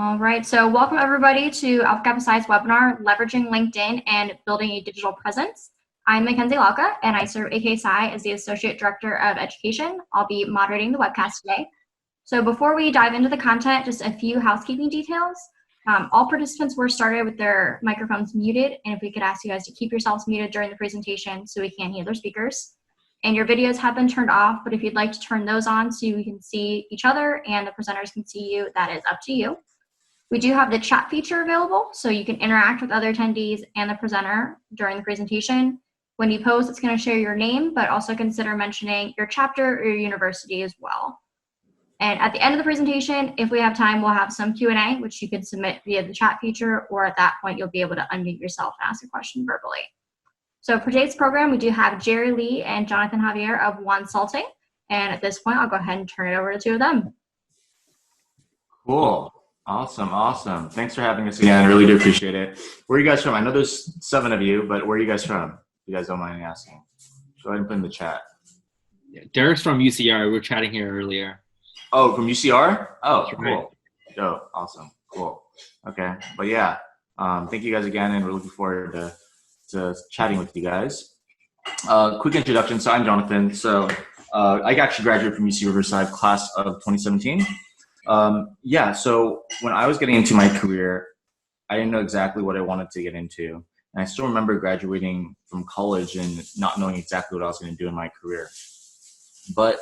All right, so welcome everybody to Alpha Kappa Psi's webinar, Leveraging LinkedIn and Building a Digital Presence. I'm Mackenzie Lauka, and I serve AK Psi as the Associate Director of Education. I'll be moderating the webcast today. So before we dive into the content, just a few housekeeping details. All participants were started with their microphones muted, and if we could ask you guys to keep yourselves muted during the presentation so we can hear their speakers. And your videos have been turned off, but if you'd like to turn those on so you can see each other and the presenters can see you, that is up to you. We do have the chat feature available, so you can interact with other attendees and the presenter during the presentation. When you post, it's going to share your name, but also consider mentioning your chapter or your university as well. And at the end of the presentation, if we have time, we'll have some Q&A, which you can submit via the chat feature, or at that point, you'll be able to unmute yourself and ask a question verbally. So for today's program, we do have Jerry Lee and Jonathan Javier of One Salting. And at this point, I'll go ahead and turn it over to the two of them. Cool. Awesome. Thanks for having us again. I really do appreciate it. Where are you guys from? I know there's 7 of you, but where are you guys from? If you guys don't mind me asking. Go ahead and put in the chat. Yeah, Derek's from UCR. We were chatting here earlier. Oh, from UCR? Oh, That's cool. right. Oh, awesome. Cool. Okay. But yeah, thank you guys again, and we're looking forward to chatting with you guys. Quick introduction. So I'm Jonathan. So I actually graduated from UC Riverside, class of 2017. So when I was getting into my career, I didn't know exactly what I wanted to get into. And I still remember graduating from college and not knowing exactly what I was going to do in my career. But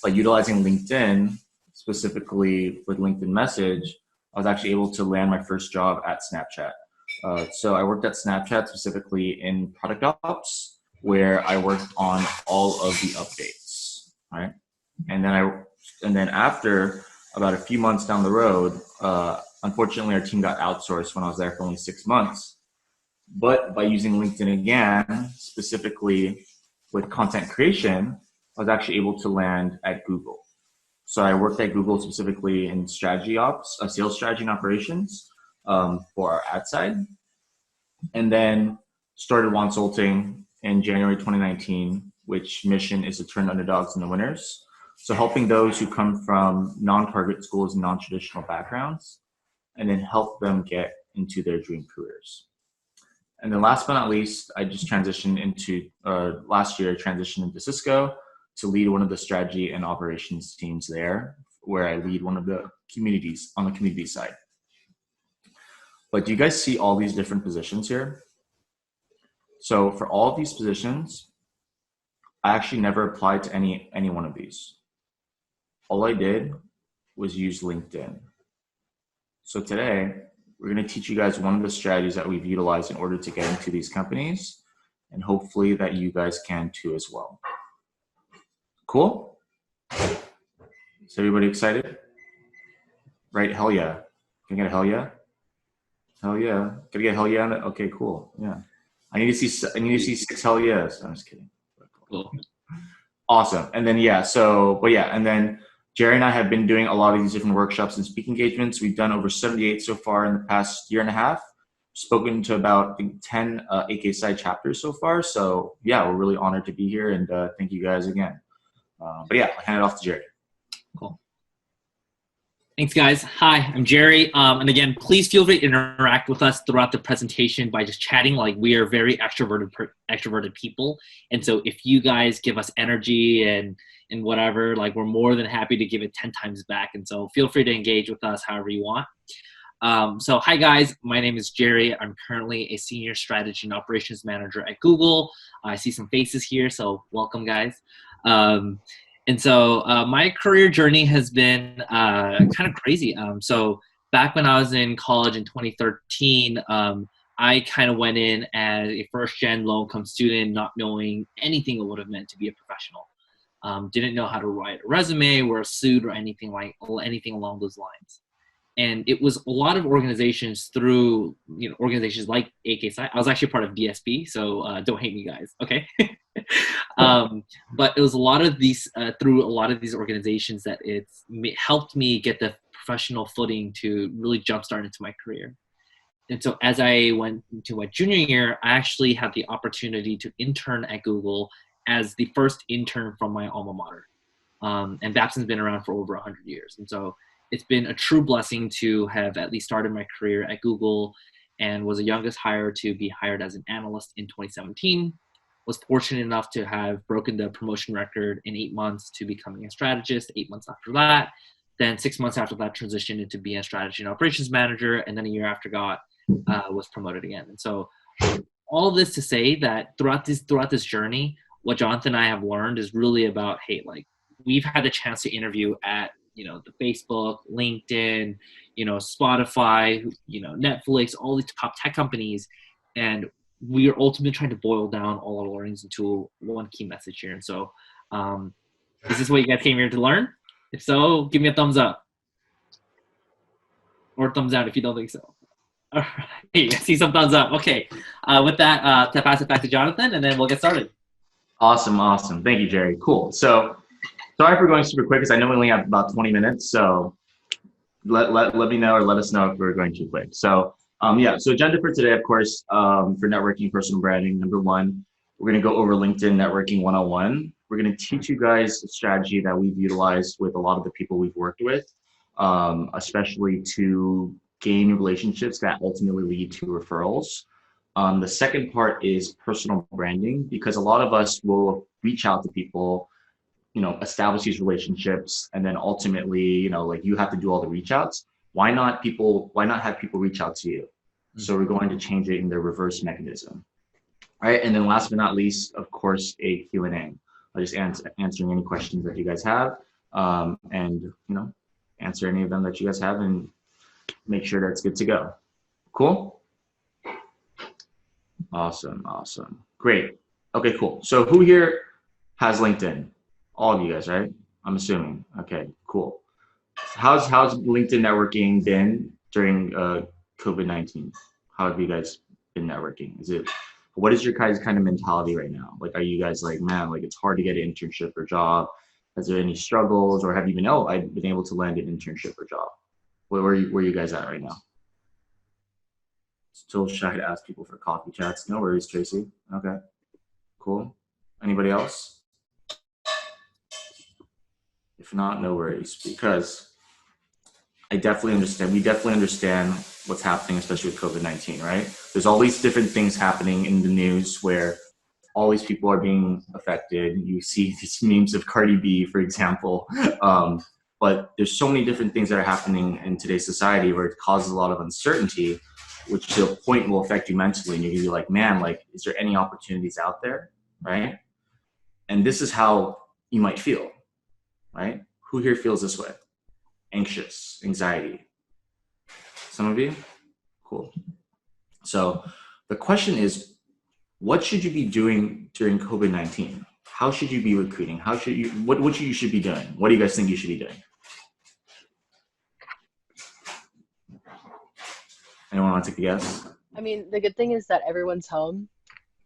by utilizing LinkedIn, specifically with LinkedIn Message, I was actually able to land my first job at Snapchat. So I worked at Snapchat specifically in product ops, where I worked on all of the updates, right? And then after about a few months down the road, unfortunately, our team got outsourced when I was there for only 6 months. But by using LinkedIn again, specifically with content creation, I was actually able to land at Google. So I worked at Google specifically in strategy ops, sales strategy and operations for our ad side. And then started Wansulting in January 2019, which mission is to turn underdogs into winners. So helping those who come from non-target schools and non-traditional backgrounds, and then help them get into their dream careers. And then last but not least, I just transitioned into, last year I transitioned into Cisco to lead one of the strategy and operations teams there, where I lead one of the communities on the community side. But do you guys see all these different positions here? So for all of these positions, I actually never applied to any one of these. All I did was use LinkedIn. So today, we're going to teach you guys one of the strategies that we've utilized in order to get into these companies, and hopefully that you guys can too as well. Cool? Is everybody excited? Right? Hell yeah. Can I get a hell yeah? Hell yeah. Can I get a hell yeah? Okay, cool. Yeah. I need to see 6 hell yes. I'm just kidding. Cool. Awesome. And then and then Jerry and I have been doing a lot of these different workshops and speaking engagements. We've done over 78 so far in the past year and a half. Spoken to about 10 AK Psi chapters so far. So yeah, we're really honored to be here, and thank you guys again. I'll hand it off to Jerry. Cool. Thanks, guys. Hi, I'm Jerry. And again, please feel free to interact with us throughout the presentation by just chatting. Like, we are very extroverted people. And so if you guys give us energy and whatever, like, we're more than happy to give it 10 times back. And so feel free to engage with us however you want. So hi, guys. My name is Jerry. I'm currently a senior strategy and operations manager at Google. I see some faces here, so welcome, guys. And so my career journey has been kind of crazy. So back when I was in college in 2013, I kind of went in as a first-gen low-income student, not knowing anything it would have meant to be a professional. Didn't know how to write a resume, wear a suit, or anything along those lines. And it was a lot of organizations through, organizations like AK Psi. I was actually part of DSP, so don't hate me, guys. Okay. But it was a lot of these through a lot of these organizations that it's helped me get the professional footing to really jumpstart into my career. And so as I went into my junior year, I actually had the opportunity to intern at Google as the first intern from my alma mater. And Babson's been around for over 100 years. And so it's been a true blessing to have at least started my career at Google and was the youngest hire to be hired as an analyst in 2017. Was fortunate enough to have broken the promotion record in 8 months to becoming a strategist, 8 months after that. Then 6 months after that, transitioned into being a strategy and operations manager. And then a year after was promoted again. And so all this to say that throughout this journey, what Jonathan and I have learned is really about, hey, like we've had the chance to interview at, the Facebook, LinkedIn, Spotify, Netflix, all these top tech companies. And we are ultimately trying to boil down all our learnings into one key message here. And so, is this what you guys came here to learn? If so, give me a thumbs up or thumbs down if you don't think so. All right, I see some thumbs up. Okay, with that, to pass it back to Jonathan, and then we'll get started. Awesome. Thank you, Jerry. Cool. So, sorry for going super quick because I know we only have about 20 minutes. So, let me know or let us know if we're going too quick. So, so agenda for today, of course, for networking, personal branding. Number one, we're going to go over LinkedIn networking 101. We're going to teach you guys a strategy that we've utilized with a lot of the people we've worked with, especially to gain relationships that ultimately lead to referrals. The second part is personal branding, because a lot of us will reach out to people, establish these relationships, and then ultimately, like you have to do all the reach outs. Why not have people reach out to you? So we're going to change it in the reverse mechanism. All right, and then last but not least, of course, a Q&A. I'll just answering any questions that you guys have, and answer any of them that you guys have, and make sure that's good to go. Cool? Awesome. Great. Okay, cool. So who here has LinkedIn? All of you guys, right? I'm assuming. Okay, cool. How's LinkedIn networking been during COVID-19? How have you guys been networking? What is your guys' kind of mentality right now? Like, are you guys like, man, like it's hard to get an internship or job? Is there any struggles, or have you been, I've been able to land an internship or job? Where are you guys at right now? Still shy to ask people for coffee chats. No worries, Tracy. Okay, cool. Anybody else? If not, no worries, because we definitely understand what's happening, especially with COVID-19, right? There's all these different things happening in the news where all these people are being affected. You see these memes of Cardi B, for example. But there's so many different things that are happening in today's society where it causes a lot of uncertainty, which to a point will affect you mentally. And you're gonna be like, man, like, is there any opportunities out there, right? And this is how you might feel, right? Who here feels this way? Anxious, anxiety. Some of you? Cool. So the question is, what should you be doing during COVID-19? How should you be recruiting? What you should be doing? What do you guys think you should be doing? Anyone want to take a guess? I mean, the good thing is that everyone's home.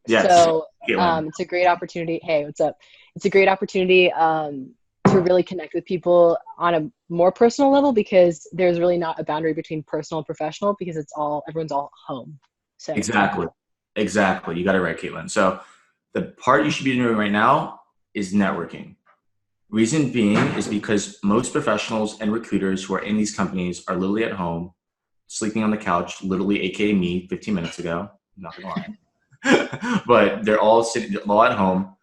Yes. So it's a great opportunity. Hey, what's up? It's a great opportunity to really connect with people on a more personal level, because there's really not a boundary between personal and professional, because everyone's all home. So Exactly. You got it right, Caitlin. So the part you should be doing right now is networking. Reason being is because most professionals and recruiters who are in these companies are literally at home, sleeping on the couch, literally, aka me 15 minutes ago. I'm not gonna lie. But they're all at home.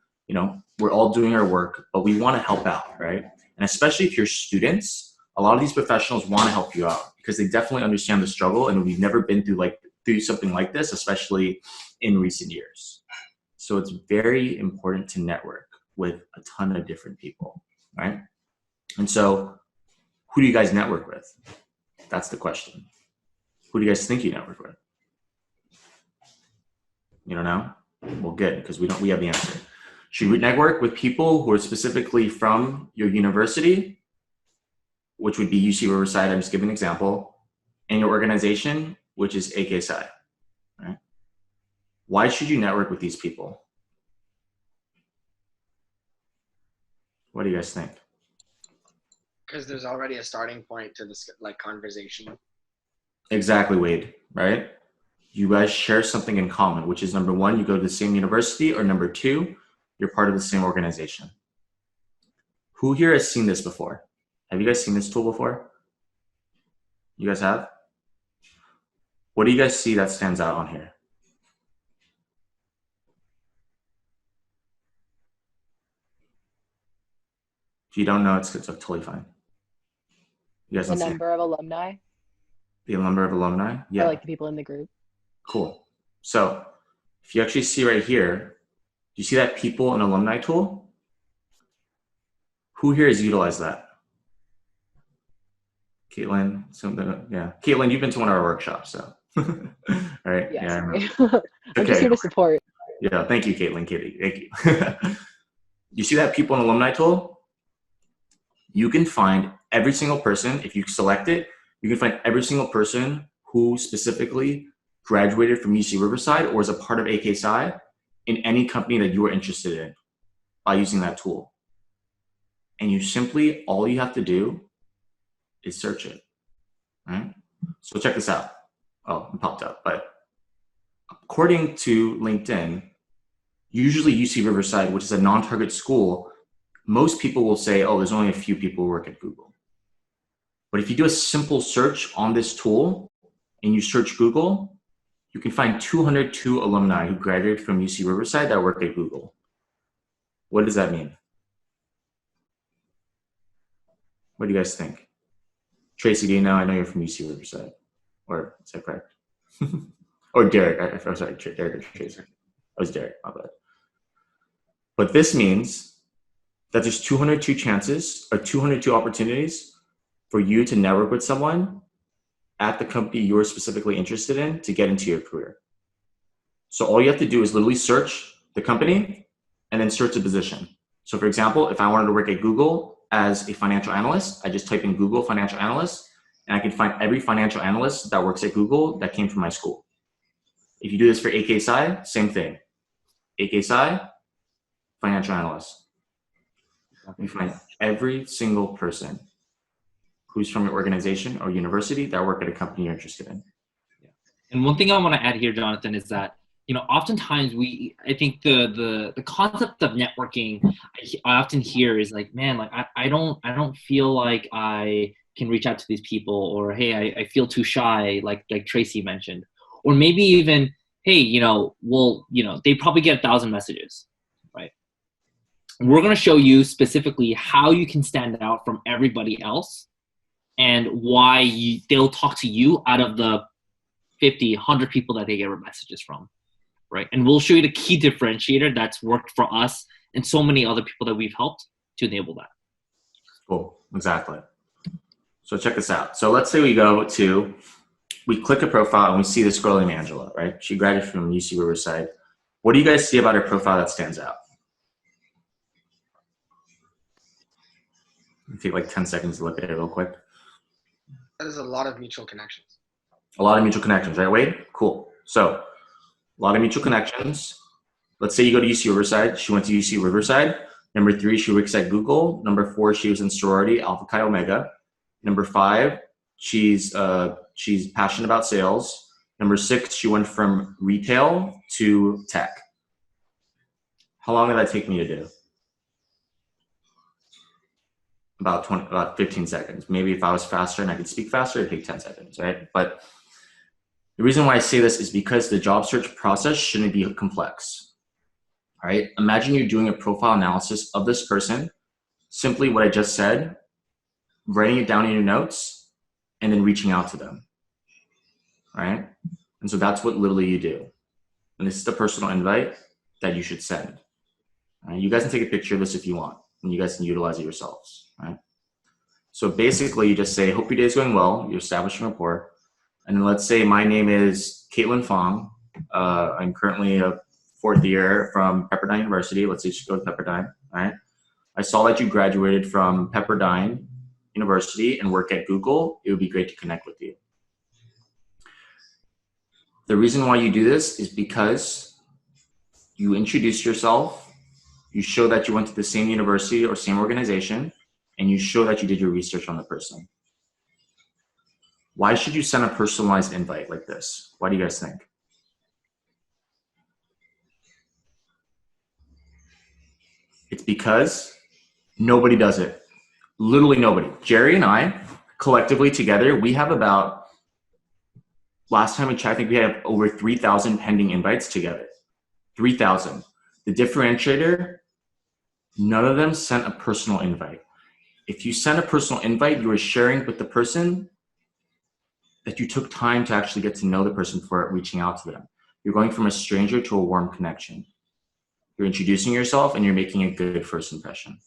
We're all doing our work, but we want to help out, right? And especially if you're students, a lot of these professionals want to help you out because they definitely understand the struggle, and we've never been through something like this, especially in recent years. So it's very important to network with a ton of different people, right? And so who do you guys network with? That's the question. Who do you guys think you network with? You don't know? Well, good, because we have the answer. Should we network with people who are specifically from your university, which would be UC Riverside, I'm just giving an example, and your organization, which is AK Psi, right? Why should you network with these people? What do you guys think? Because there's already a starting point to this conversation. Exactly, Wade, right? You guys share something in common, which is number one, you go to the same university, or number two, you're part of the same organization. Who here has seen this before? Have you guys seen this tool before? You guys have? What do you guys see that stands out on here? If you don't know, it's totally fine. You guys The don't see it? number of alumni, The number of alumni? Yeah. or like the people in the group. Cool. So if you actually see right here, do you see that people and alumni tool? Who here has utilized that? Caitlin, something, yeah. Caitlin, you've been to one of our workshops, so. All right. Yeah, Yeah. I sorry. remember. I'm just here to support. Yeah. Thank you, Caitlin. Katie, thank you. You see that people and alumni tool? You can find every single person, if you select it, you can find every single person who specifically graduated from UC Riverside or is a part of AK Psi in any company that you are interested in by using that tool. And you simply, all you have to do is search it, right? So check this out. Oh, it popped up, but according to LinkedIn, usually UC Riverside, which is a non-target school, most people will say, oh, there's only a few people who work at Google. But if you do a simple search on this tool and you search Google, you can find 202 alumni who graduated from UC Riverside that work at Google. What does that mean? What do you guys think? Tracy, do you know? I know you're from UC Riverside. Or is that correct? Or Derek. I'm sorry, Derek or Tracy. I was Derek, my bad. But this means that there's 202 chances or 202 opportunities for you to network with someone at the company you're specifically interested in to get into your career. So all you have to do is literally search the company and then search a position. So for example, if I wanted to work at Google as a financial analyst, I just type in Google financial analyst and I can find every financial analyst that works at Google that came from my school. If you do this for AK Psi, same thing. AK Psi, financial analyst. You find every single person who's from your organization or university that work at a company you're interested in. And one thing I want to add here, Jonathan, is that oftentimes I think the concept of networking I often hear is like, man, like I don't feel like I can reach out to these people, or hey, I feel too shy, like Tracy mentioned, or maybe even hey, they probably get 1,000 messages, right? We're going to show you specifically how you can stand out from everybody else and why they'll talk to you out of the 50, 100 people that they get messages from, right? And we'll show you the key differentiator that's worked for us and so many other people that we've helped to enable that. Cool, exactly. So check this out. So let's say we click a profile and we see this girl named Angela, right? She graduated from UC Riverside. What do you guys see about her profile that stands out? Take like 10 seconds to look at it real quick. There's a lot of mutual connections. A lot of mutual connections, right, Wade? Cool. So a lot of mutual connections. Let's say you go to UC Riverside. She went to UC Riverside. Number 3, she works at Google. Number 4, she was in sorority Alpha Chi Omega. Number 5, she's passionate about sales. Number 6, she went from retail to tech. How long did that take me to do? About 15 seconds. Maybe if I was faster and I could speak faster, it'd take 10 seconds, right? But the reason why I say this is because the job search process shouldn't be complex, all right? Imagine you're doing a profile analysis of this person, simply what I just said, writing it down in your notes, and then reaching out to them, right? And so that's what literally you do. And this is the personal invite that you should send. Right? You guys can take a picture of this if you want, and you guys can utilize it yourselves, right? So basically you just say, hope your day is going well. You're establishing rapport. And then let's say my name is Caitlin Fong. I'm currently a 4th year from Pepperdine University. Let's say you should go to Pepperdine, right? I saw that you graduated from Pepperdine University and work at Google. It would be great to connect with you. The reason why you do this is because you introduce yourself, you show that you went to the same university or same organization, and you show that you did your research on the person. Why should you send a personalized invite like this? Why do you guys think? It's because nobody does it. Literally nobody. Jerry and I collectively together, we have about, last time we checked, I think we have over 3,000 pending invites together. 3,000. The differentiator, none of them sent a personal invite. If you send a personal invite, you are sharing with the person that you took time to actually get to know the person before reaching out to them. You're going from a stranger to a warm connection. You're introducing yourself and you're making a good first impression.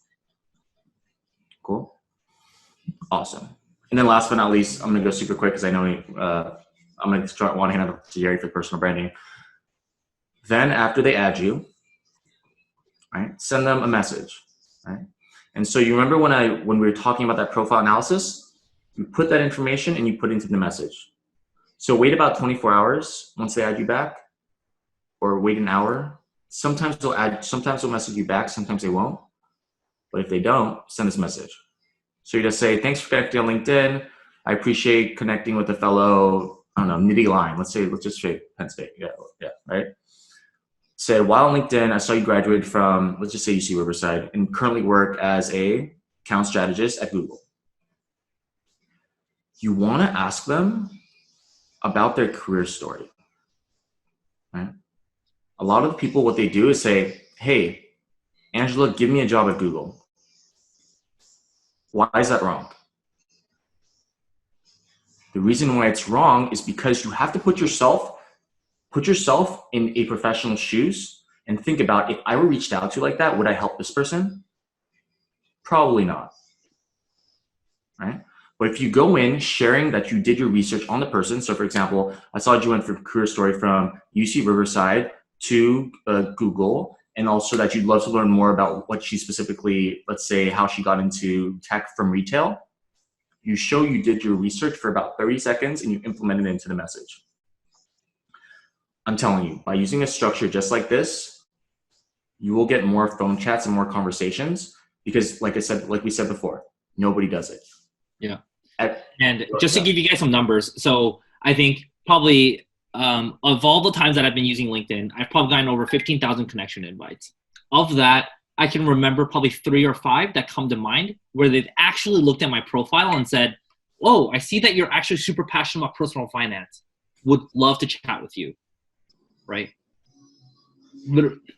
Cool. Awesome. And then last but not least, I'm going to go super quick because I know I'm going to start one hand up to Gerry for personal branding. Then after they add you, right, send them a message, right? And so you remember when we were talking about that profile analysis, you put that information and you put it into the message. So wait about 24 hours once they add you back, or wait an hour. Sometimes they'll message you back, sometimes they won't. But if they don't, send this message. So you just say, thanks for connecting on LinkedIn. I appreciate connecting with a fellow, I don't know, nitty line. Let's just say Penn State. Yeah, right? Say, while on LinkedIn, I saw you graduated from, let's just say UC Riverside, and currently work as a account strategist at Google. You want to ask them about their career story, right? A lot of people, what they do is say, hey, Angela, give me a job at Google. Why is that wrong? The reason why it's wrong is because you have to put yourself in a professional's shoes and think about, if I were reached out to like that, would I help this person? Probably not, right? But if you go in sharing that you did your research on the person, so for example, I saw you went from career story from UC Riverside to Google, and also that you'd love to learn more about what she specifically, let's say how she got into tech from retail. You show you did your research for about 30 seconds and you implement it into the message. I'm telling you, by using a structure just like this, you will get more phone chats and more conversations because, like we said before, nobody does it. Yeah. And just to give you guys some numbers, so I think probably of all the times that I've been using LinkedIn, I've probably gotten over 15,000 connection invites. Of that, I can remember probably 3 or 5 that come to mind where they've actually looked at my profile and said, oh, I see that you're actually super passionate about personal finance. Would love to chat with you, right?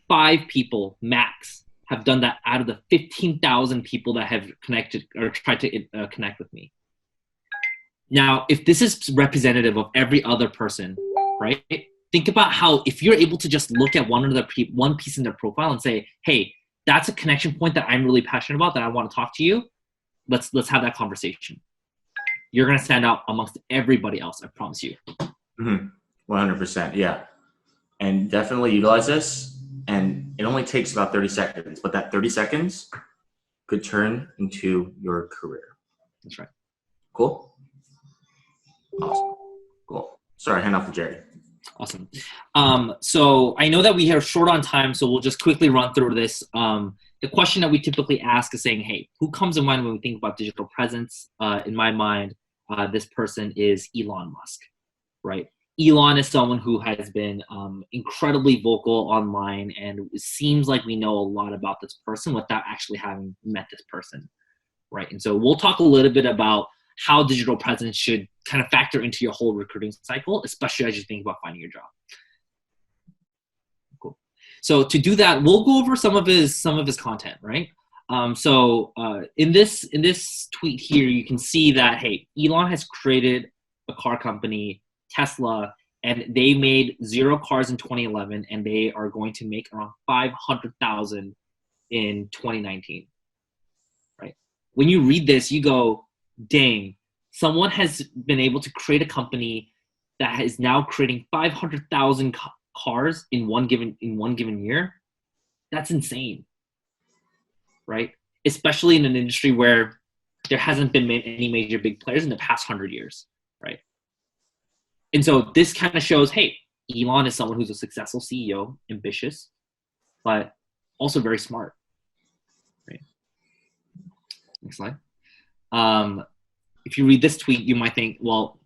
5 people max have done that out of the 15,000 people that have connected or tried to connect with me. Now, if this is representative of every other person, right? Think about how if you're able to just look at one piece in their profile and say, hey, that's a connection point that I'm really passionate about, that I want to talk to you. Let's have that conversation. You're going to stand out amongst everybody else, I promise you. 100%, yeah. And definitely utilize this. And it only takes about 30 seconds, but that 30 seconds could turn into your career. That's right. Cool? Awesome. Cool. Sorry, hand off to Gerry. Awesome. So I know that we are short on time, so we'll just quickly run through this. The question that we typically ask is saying, hey, who comes to mind when we think about digital presence? In my mind, this person is Elon Musk, right? Elon is someone who has been incredibly vocal online, and it seems like we know a lot about this person without actually having met this person, right? And so we'll talk a little bit about how digital presence should kind of factor into your whole recruiting cycle, especially as you think about finding your job. Cool. So to do that, we'll go over some of his content, right? In this tweet here, you can see that, hey, Elon has created a car company, Tesla, and they made 0 cars in 2011, and they are going to make around 500,000 in 2019, right? When you read this, you go, dang, someone has been able to create a company that is now creating 500,000 cars in one given year. That's insane, right? Especially in an industry where there hasn't been any major big players in the past 100 years, right? And so this kind of shows, hey, Elon is someone who's a successful CEO, ambitious, but also very smart, right? Next slide. If you read this tweet, you might think, well,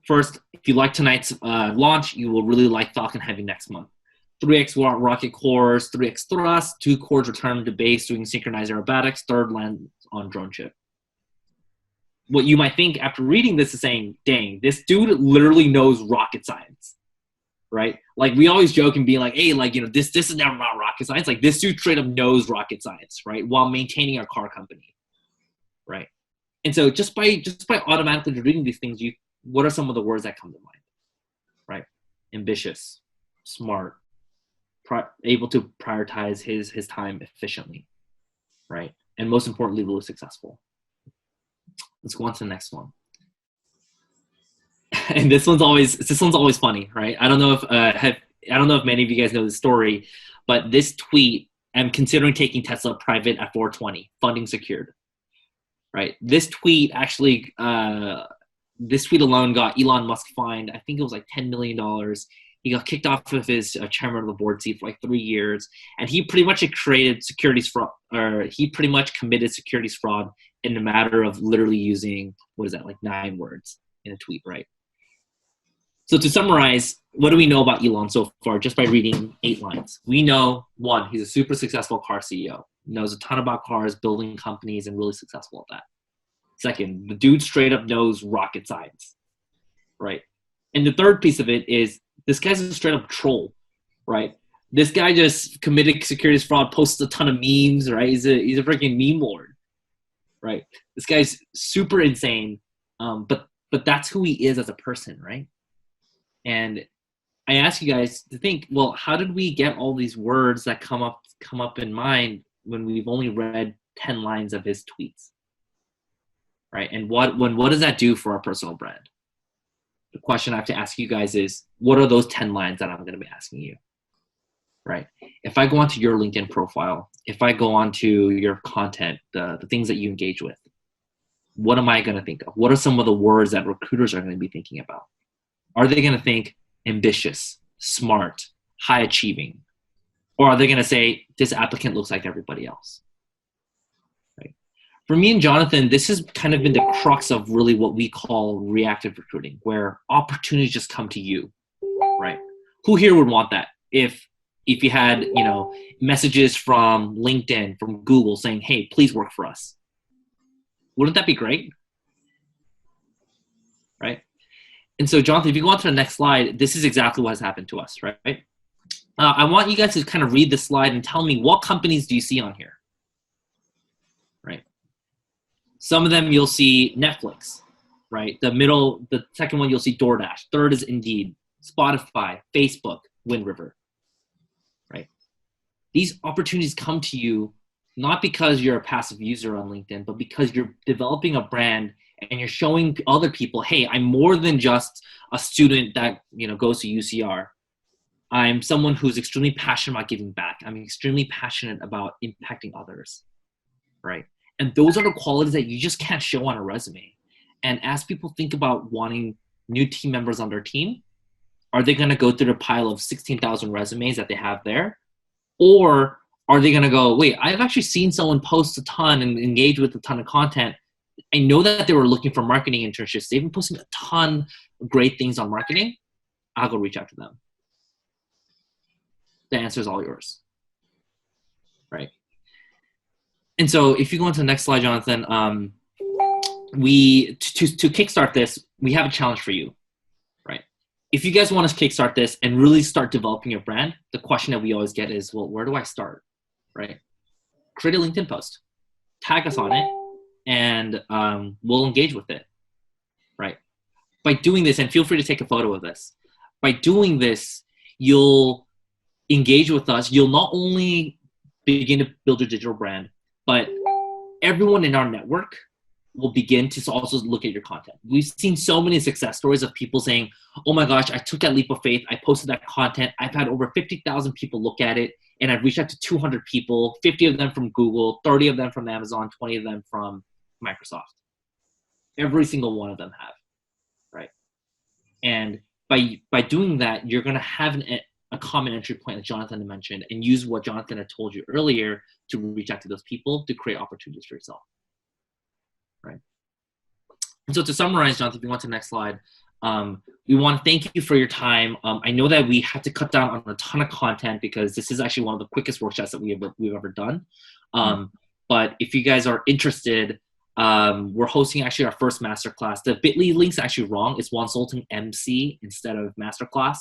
first, if you like tonight's launch, you will really like Falcon Heavy next month. 3x rocket cores, 3x thrust, 2 cores return to base doing synchronized aerobatics, 3rd land on drone chip. what you might think after reading this is saying, dang, this dude literally knows rocket science, right? Like we always joke and be like, hey, like, you know, this is never about rocket science. Like this dude straight up knows rocket science, right? While maintaining a car company, right? And so just by automatically reading these things, what are some of the words that come to mind, right? Ambitious, smart, able to prioritize his time efficiently, right? And most importantly, really successful. Let's go on to the next one. And this one's always funny, right? I don't know if many of you guys know the story, but this tweet, I'm considering taking Tesla private at 420, funding secured. Right. This tweet actually, this tweet alone got Elon Musk fined. I think it was like $10 million. He got kicked off of his chairman of the board seat for like 3 years, and he pretty much created securities fraud, or he pretty much committed securities fraud in a matter of literally using, what is that, like 9 words in a tweet, right? So to summarize, what do we know about Elon so far just by reading 8 lines? We know, 1, he's a super successful car CEO. Knows a ton about cars, building companies, and really successful at that. Second, the dude straight up knows rocket science, right? And the third piece of it is this guy's a straight up troll, right? This guy just committed securities fraud, posts a ton of memes, right? He's a freaking meme lord, right? This guy's super insane, but that's who he is as a person, right? And I ask you guys to think, well, how did we get all these words that come up in mind when we've only read 10 lines of his tweets, right? And what does that do for our personal brand? The question I have to ask you guys is, what are those 10 lines that I'm going to be asking you, right? If I go onto your LinkedIn profile, if I go onto your content, the things that you engage with, what am I going to think of? What are some of the words that recruiters are going to be thinking about? Are they going to think ambitious, smart, high achieving? Or are they going to say, this applicant looks like everybody else? Right? For me and Jonathan, this has kind of been the crux of really what we call reactive recruiting, where opportunities just come to you, right? Who here would want that? If you had, you know, messages from LinkedIn, from Google saying, hey, please work for us. Wouldn't that be great? Right? And so, Jonathan, if you go on to the next slide, this is exactly what has happened to us, right? I want you guys to kind of read the slide and tell me, what companies do you see on here, right? Some of them you'll see Netflix, right? The second one you'll see DoorDash. Third is Indeed, Spotify, Facebook, Wind River, right? These opportunities come to you not because you're a passive user on LinkedIn, but because you're developing a brand and you're showing other people, hey, I'm more than just a student that, you know, goes to UCR. I'm someone who's extremely passionate about giving back. I'm extremely passionate about impacting others, right? And those are the qualities that you just can't show on a resume. And as people think about wanting new team members on their team, are they going to go through the pile of 16,000 resumes that they have there? Or are they going to go, wait, I've actually seen someone post a ton and engage with a ton of content. I know that they were looking for marketing internships. They've been posting a ton of great things on marketing. I'll go reach out to them. The answer is all yours, right? And so if you go on to the next slide, Jonathan, to kickstart this, we have a challenge for you, right? If you guys want to kickstart this and really start developing your brand, the question that we always get is, well, where do I start, right? Create a LinkedIn post, tag us on it, and we'll engage with it, right? By doing this, and feel free to take a photo of this, by doing this, you'll engage with us. You'll not only begin to build your digital brand, but everyone in our network will begin to also look at your content. We've seen so many success stories of people saying, oh my gosh, I took that leap of faith. I posted that content. I've had over 50,000 people look at it, and I've reached out to 200 people, 50 of them from Google, 30 of them from Amazon, 20 of them from Microsoft. Every single one of them have, right? And by doing that, you're going to have a common entry point, as Jonathan mentioned, and use what Jonathan had told you earlier to reach out to those people to create opportunities for yourself, right? And so to summarize, Jonathan, if you want to the next slide, we want to thank you for your time. I know that we had to cut down on a ton of content because this is actually one of the quickest workshops that we've ever done. But if you guys are interested, We're hosting actually our first masterclass. The bit.ly link's actually wrong. It's Consulting MC instead of masterclass.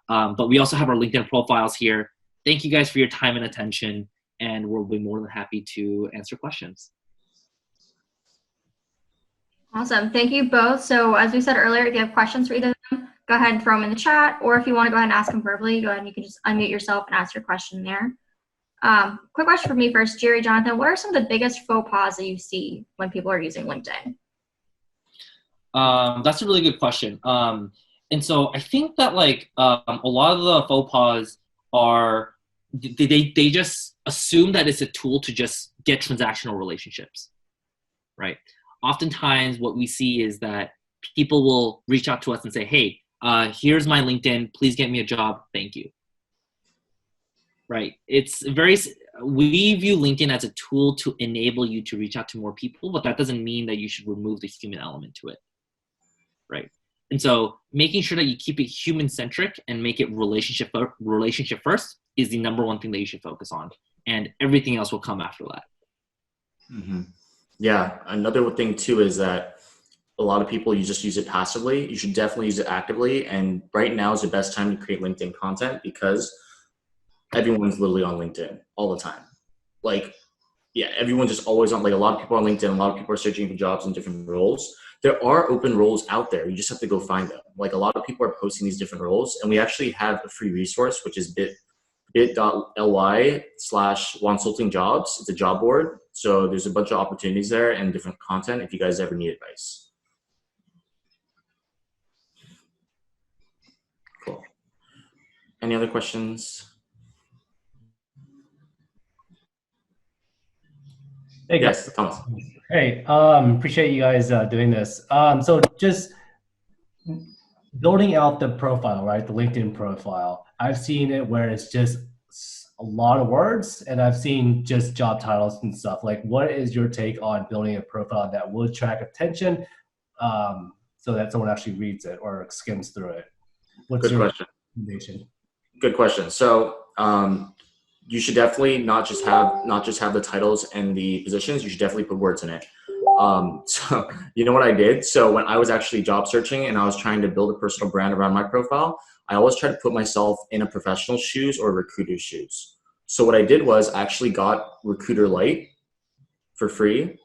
But we also have our LinkedIn profiles here. Thank you guys for your time and attention, and we'll be more than happy to answer questions. Awesome. Thank you both. So as we said earlier, if you have questions for either of them, go ahead and throw them in the chat, or if you want to go ahead and ask them verbally, go ahead and you can just unmute yourself and ask your question there. Quick question for me first, Gerry, Jonathan, what are some of the biggest faux pas that you see when people are using LinkedIn? That's a really good question. And so I think that like a lot of the faux pas are, they just assume that it's a tool to just get transactional relationships, right? Oftentimes what we see is that people will reach out to us and say, hey, here's my LinkedIn, please get me a job, thank you. Right. We view LinkedIn as a tool to enable you to reach out to more people, but that doesn't mean that you should remove the human element to it. Right. And so making sure that you keep it human centric and make it relationship first is the number one thing that you should focus on. And everything else will come after that. Mm-hmm. Yeah. Another thing too is that a lot of people, you just use it passively. You should definitely use it actively. And right now is the best time to create LinkedIn content because everyone's literally on LinkedIn all the time. Like, yeah, everyone's just always on, like a lot of people on LinkedIn, a lot of people are searching for jobs in different roles. There are open roles out there. You just have to go find them. Like a lot of people are posting these different roles, and we actually have a free resource, which is bit.ly/consulting-jobs. It's a job board. So there's a bunch of opportunities there and different content if you guys ever need advice. Cool. Any other questions? Hey guys. Yes, Thomas. Hey, appreciate you guys doing this. So just building out the profile, right? The LinkedIn profile. I've seen it where it's just a lot of words, and I've seen just job titles and stuff. Like, what is your take on building a profile that will attract attention, so that someone actually reads it or skims through it? What's Good your question. recommendation? Good question. So you should definitely not just have the titles and the positions. You should definitely put words in it. So you know what I did? So when I was actually job searching and I was trying to build a personal brand around my profile, I always try to put myself in a professional's shoes or a recruiter's shoes. So what I did was I actually got Recruiter Lite for free,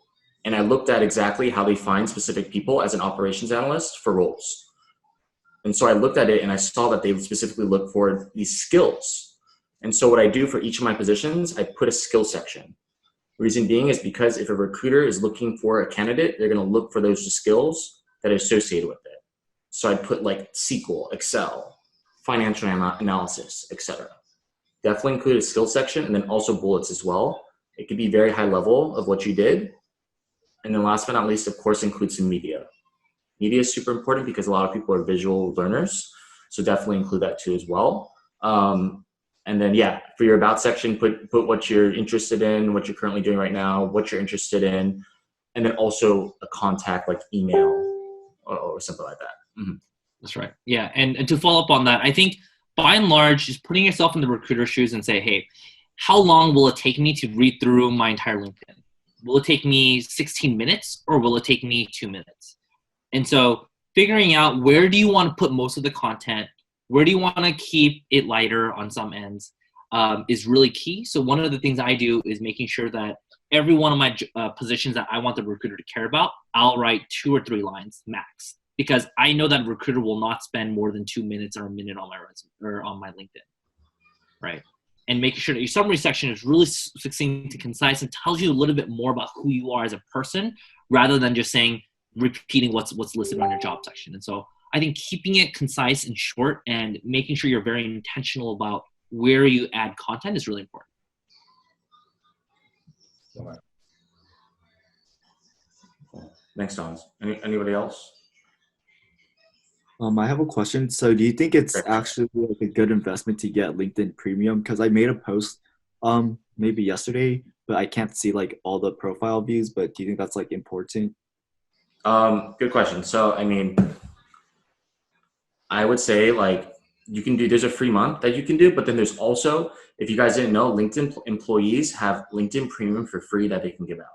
and I looked at exactly how they find specific people as an operations analyst for roles. And so I looked at it and I saw that they specifically look for these skills. And so what I do for each of my positions, I put a skill section. Reason being is because if a recruiter is looking for a candidate, they're going to look for those skills that are associated with it. So I put like SQL, Excel, financial analysis, etc. Definitely include a skill section and then also bullets as well. It could be very high level of what you did. And then last but not least, of course, include some media. Media is super important because a lot of people are visual learners. So definitely include that too as well. And then, yeah, for your about section, put what you're interested in, what you're currently doing right now, what you're interested in, and then also a contact like email or something like that. Mm-hmm. That's right. Yeah. And to follow up on that, I think by and large, just putting yourself in the recruiter's shoes and say, hey, how long will it take me to read through my entire LinkedIn? Will it take me 16 minutes or will it take me 2 minutes? And so figuring out where do you want to put most of the content, where do you want to keep it lighter on some ends is really key. So one of the things I do is making sure that every one of my positions that I want the recruiter to care about, I'll write 2 or 3 lines max, because I know that a recruiter will not spend more than 2 minutes or a minute on my resume or on my LinkedIn, right? And making sure that your summary section is really succinct and concise and tells you a little bit more about who you are as a person, rather than just repeating what's listed on your job section. And so I think keeping it concise and short and making sure you're very intentional about where you add content is really important. Thanks, Thomas. Anybody else? I have a question. So do you think it's actually like a good investment to get LinkedIn Premium? Because I made a post maybe yesterday, but I can't see like all the profile views. But do you think that's like important? Good question. So, I mean, I would say like you can do, there's a free month that you can do, but then there's also, if you guys didn't know, LinkedIn employees have LinkedIn Premium for free that they can give out.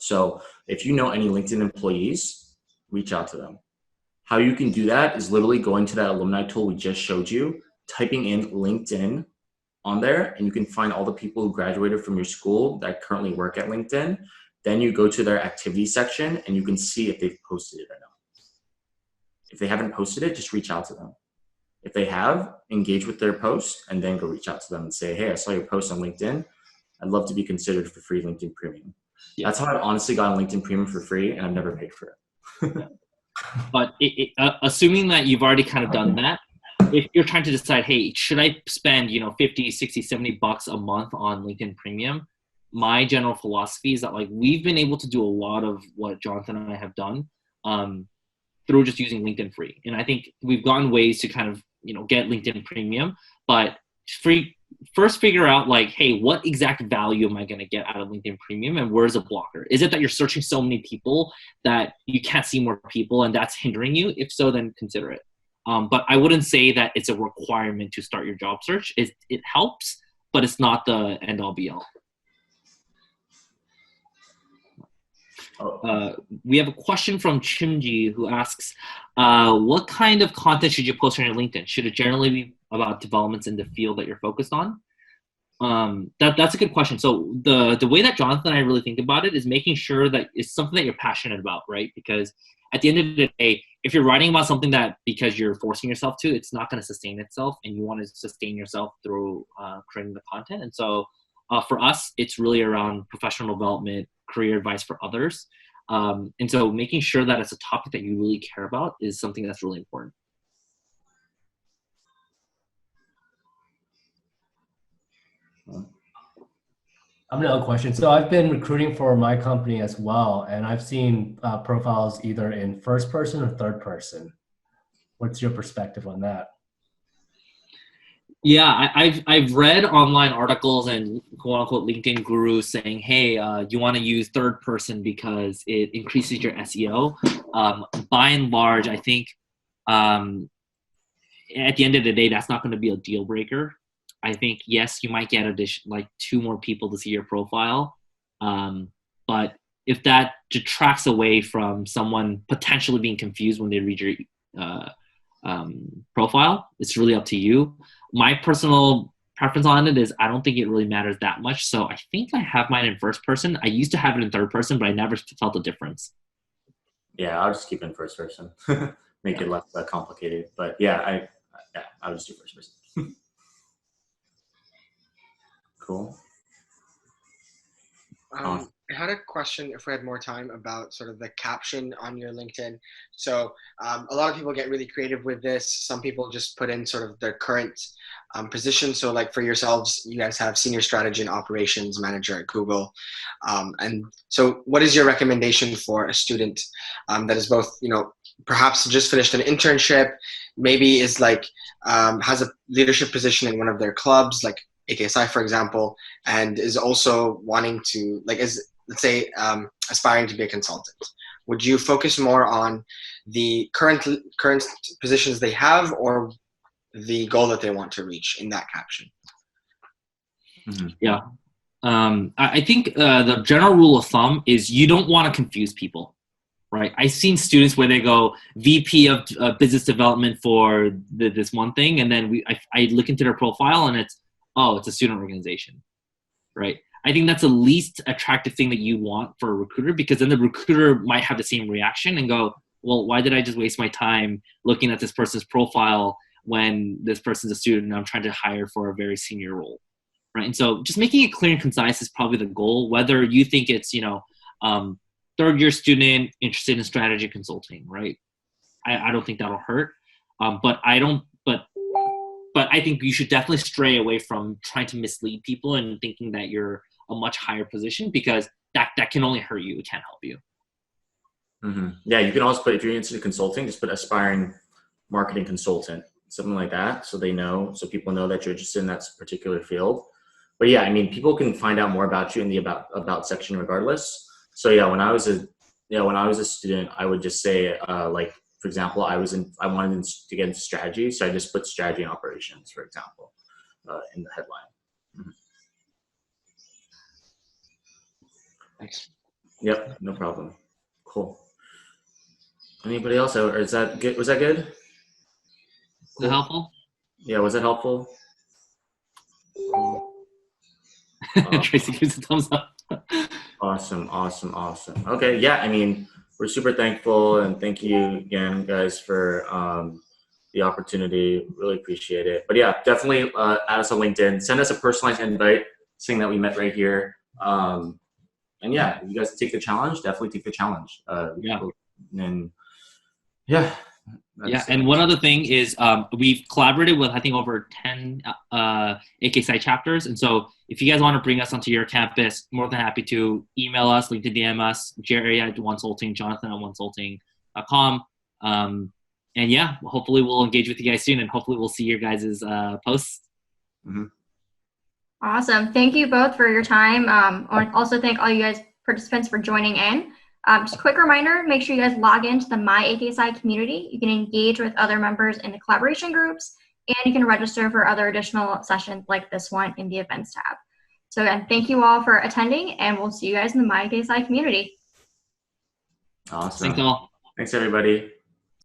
So if you know any LinkedIn employees, reach out to them. How you can do that is literally going to that alumni tool we just showed you, typing in LinkedIn on there, and you can find all the people who graduated from your school that currently work at LinkedIn. Then you go to their activity section and you can see if they've posted it or not. If they haven't posted it, just reach out to them. If they have, engage with their post and then go reach out to them and say, hey, I saw your post on LinkedIn. I'd love to be considered for free LinkedIn Premium. Yeah. That's how I've honestly gotten LinkedIn Premium for free, and I've never paid for it. But assuming that you've already kind of done that, if you're trying to decide, hey, should I spend, 50, 60, 70 bucks a month on LinkedIn Premium? My general philosophy is that, like, we've been able to do a lot of what Jonathan and I have done through just using LinkedIn Free. And I think we've gotten ways to kind of, get LinkedIn Premium, but first figure out, like, hey, what exact value am I going to get out of LinkedIn Premium, and where's a blocker? Is it that you're searching so many people that you can't see more people and that's hindering you? If so, then consider it. But I wouldn't say that it's a requirement to start your job search. It helps, but it's not the end all be all. We have a question from Chimji who asks, what kind of content should you post on your LinkedIn? Should it generally be about developments in the field that you're focused on? That's a good question. So the way that Jonathan and I really think about it is making sure that it's something that you're passionate about, right? Because at the end of the day, if you're writing about something that because you're forcing yourself to, it's not going to sustain itself, and you want to sustain yourself through creating the content. And so for us, it's really around professional development, career advice for others. And so making sure that it's a topic that you really care about is something that's really important. I have another question. So I've been recruiting for my company as well, and I've seen profiles either in first person or third person. What's your perspective on that? Yeah, I've read online articles and quote unquote LinkedIn gurus saying, hey, you want to use third person because it increases your SEO. By and large, I think at the end of the day, that's not going to be a deal breaker. I think, yes, you might get like 2 more people to see your profile. But if that detracts away from someone potentially being confused when they read your profile, it's really up to you. My personal preference on it is I don't think it really matters that much. So I think I have mine in first person. I used to have it in third person, but I never felt a difference. Yeah, I'll just keep it in first person. Make it less complicated. But yeah, I'll just do first person. Cool. I had a question, if we had more time, about sort of the caption on your LinkedIn. So a lot of people get really creative with this. Some people just put in sort of their current position. So like for yourselves, you guys have Senior Strategy and Operations Manager at Google. And so what is your recommendation for a student that is both, perhaps just finished an internship, maybe is like, has a leadership position in one of their clubs, like AKSI, for example, and is also wanting to, like, let's say, aspiring to be a consultant? Would you focus more on the current positions they have, or the goal that they want to reach in that caption? Mm-hmm. Yeah. I think the general rule of thumb is you don't want to confuse people, right? I've seen students where they go VP of business development for this one thing, and then I look into their profile and it's a student organization, right? I think that's the least attractive thing that you want for a recruiter, because then the recruiter might have the same reaction and go, well, why did I just waste my time looking at this person's profile when this person's a student and I'm trying to hire for a very senior role, right? And so just making it clear and concise is probably the goal, whether you think it's, third-year student interested in strategy consulting, right? I don't think that'll hurt. But I think you should definitely stray away from trying to mislead people and thinking that you're a much higher position, because that can only hurt you. It can't help you. Mm-hmm. Yeah, you can also put, if you're interested in consulting, just put aspiring marketing consultant, something like that, so people know that you're interested in that particular field. But yeah, I mean, people can find out more about you in the about section regardless. So yeah, when I was a student, I would just say for example, I wanted to get into strategy, so I just put strategy and operations, for example, in the headline. Mm-hmm. Thanks. Yep, no problem. Cool. Anybody else? Or is that good? Was that good? Is that helpful? Yeah, was that helpful? Tracy gives a thumbs up. Awesome. Okay, yeah, I mean, we're super thankful, and thank you again, guys, for the opportunity. Really appreciate it. But yeah, definitely add us on LinkedIn. Send us a personalized invite saying that we met right here. And yeah, if you guys take the challenge, definitely take the challenge. Yeah. And yeah. And one other thing is we've collaborated with I think over 10 AK site chapters, and so if you guys want to bring us onto your campus, more than happy to email us, LinkedIn DM us, Jerry at OneSolting, Jonathan at OneSolting.com. And yeah, hopefully we'll engage with you guys soon, and hopefully we'll see your guys' posts. Mm-hmm. Awesome. Thank you both for your time. I want to also thank all you guys participants for joining in. Just a quick reminder, make sure you guys log into the My AKSI community. You can engage with other members in the collaboration groups, and you can register for other additional sessions like this one in the events tab. So again, thank you all for attending, and we'll see you guys in the My AKSI community. Awesome. Thanks all. Thanks, everybody.